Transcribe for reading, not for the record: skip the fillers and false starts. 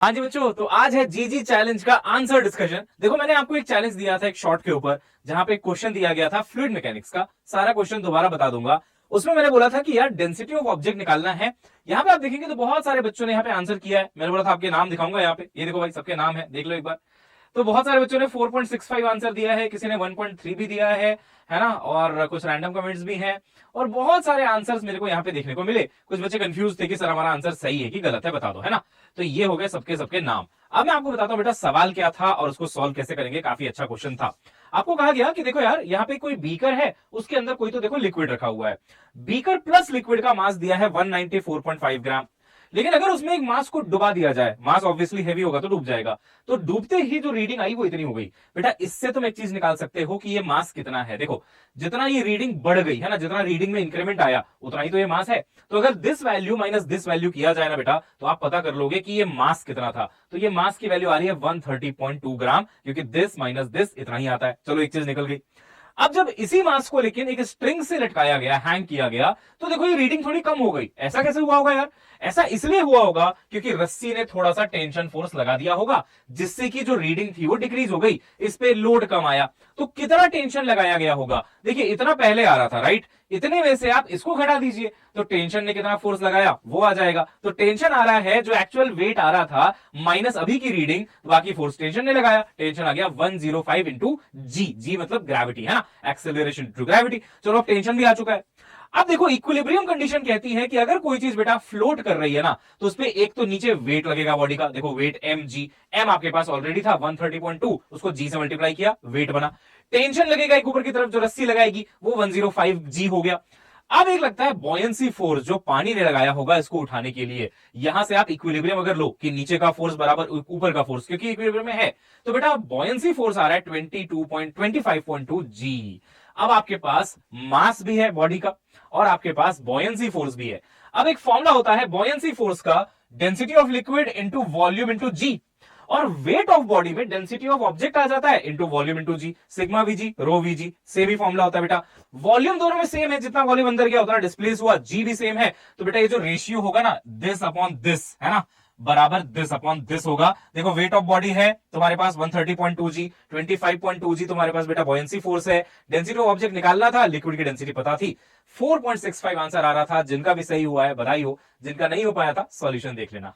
हाँ जी बच्चों, तो आज है जीजी चैलेंज का आंसर डिस्कशन। देखो, मैंने आपको एक चैलेंज दिया था एक शॉर्ट के ऊपर, जहां पे एक क्वेश्चन दिया गया था फ्लूइड मैकेनिक्स का। सारा क्वेश्चन दोबारा बता दूंगा। उसमें मैंने बोला था कि यार डेंसिटी ऑफ ऑब्जेक्ट निकालना है। यहाँ पे आप देखेंगे तो बहुत सारे बच्चों ने यहाँ पे आंसर किया है। मैंने बोला था आपके नाम दिखाऊंगा यहाँ पे, ये देखो भाई, सबके नाम है, देख लो एक बार। तो बहुत सारे बच्चों ने 4.65 आंसर दिया है, किसी ने 1.3 भी दिया है ना, और कुछ रैंडम कमेंट्स भी हैं। और बहुत सारे आंसर्स मेरे को यहाँ पे देखने को मिले। कुछ बच्चे कंफ्यूज थे कि सर हमारा आंसर सही है कि गलत है, बता दो, है ना। तो ये हो गए सबके सबके नाम। अब मैं आपको बताता हूँ बेटा सवाल क्या था और उसको सॉल्व कैसे करेंगे। काफी अच्छा क्वेश्चन था। आपको कहा गया कि देखो यार, यहाँ पे कोई बीकर है, उसके अंदर कोई तो देखो लिक्विड रखा हुआ है। बीकर प्लस लिक्विड का मास दिया है 194.5 ग्राम। लेकिन अगर उसमें एक मास को डुबा दिया जाए, मास ऑब्वियसली हैवी होगा तो डूब जाएगा, तो डूबते ही जो रीडिंग आई वो इतनी हो गई। बेटा इससे तुम एक चीज निकाल सकते हो कि ये मास कितना है। देखो, जितना ये रीडिंग बढ़ गई है ना, जितना रीडिंग में इंक्रीमेंट आया उतना ही तो ये मास है। तो अगर this value minus this value किया जाए ना बेटा, तो आप पता कर लोगे कि ये मास कितना था। तो ये मास की वैल्यू आ रही है 130.2 ग्राम, क्योंकि दिस माइनस दिस इतना ही आता है। चलो एक चीज निकल गई। अब जब इसी मास को लेकिन एक स्ट्रिंग से लटकाया गया, हैंग किया गया, तो देखो ये रीडिंग थोड़ी कम हो गई। ऐसा कैसे हुआ होगा यार? ऐसा इसलिए हुआ होगा क्योंकि रस्सी ने थोड़ा सा टेंशन फोर्स लगा दिया होगा, जिससे कि जो रीडिंग थी वो डिक्रीज हो गई, इस पे लोड कम आया। तो कितना टेंशन लगाया गया होगा? देखिए, इतना पहले आ रहा था, राइट। इतने में से आप इसको घटा दीजिए, तो टेंशन ने कितना फोर्स लगाया वो आ जाएगा। तो टेंशन आ रहा है, जो एक्चुअल वेट आ रहा था माइनस अभी की रीडिंग, बाकी फोर्स टेंशन ने लगाया। टेंशन आ गया 105 इंटू जी। जी मतलब ग्रेविटी, है ना, एक्सेलरेशन टू ग्रेविटी। चलो अब टेंशन भी आ चुका है। अब देखो, इक्विलिब्रियम कंडीशन कहती है कि अगर कोई चीज बेटा फ्लोट कर रही है ना, तो उस पर एक तो नीचे वेट लगेगा बॉडी का। देखो वेट एम जी, एम आपके पास ऑलरेडी था 130.2, उसको जी से मल्टीप्लाई किया, वेट बना। टेंशन लगेगा एक ऊपर की तरफ, जो रस्सी लगाएगी वो 105 जी हो गया। अब एक लगता है बॉयंसी फोर्स, जो पानी ने लगाया होगा इसको उठाने के लिए। यहां से आप इक्विलिब्रियम अगर लो कि नीचे का फोर्स बराबर ऊपर का फोर्स, क्योंकि इक्विलिब्रियम में है, तो बेटा बॉयंसी फोर्स आ रहा है 22.25.2 जी। अब आपके पास मास भी है बॉडी का, और आपके पास बॉयंसी फोर्स भी है। अब एक फॉर्मूला होता है बॉयंसी फोर्स का, density of liquid into volume into G. और वेट ऑफ बॉडी में डेंसिटी ऑफ ऑब्जेक्ट आ जाता है into volume into G. Sigma V G rho V G same ही फॉर्मूला होता है बेटा। वॉल्यूम दोनों में सेम है, जितना वॉल्यूम अंदर गया उतना डिस्प्लेस हुआ, जी भी सेम है। तो बेटा ये जो रेशियो होगा ना, दिस अपॉन दिस, है ना, बराबर दिस अपॉन दिस होगा। देखो वेट ऑफ बॉडी है तुम्हारे पास 130.2 जी, 25.2 जी तुम्हारे पास बेटा बॉयंसी फोर्स है। डेंसिटी ऑफ ऑब्जेक्ट निकालना था, लिक्विड की डेंसिटी पता थी। 4.65 आंसर आ रहा था। जिनका भी सही हुआ है बधाई हो, जिनका नहीं हो पाया था सॉल्यूशन देख लेना।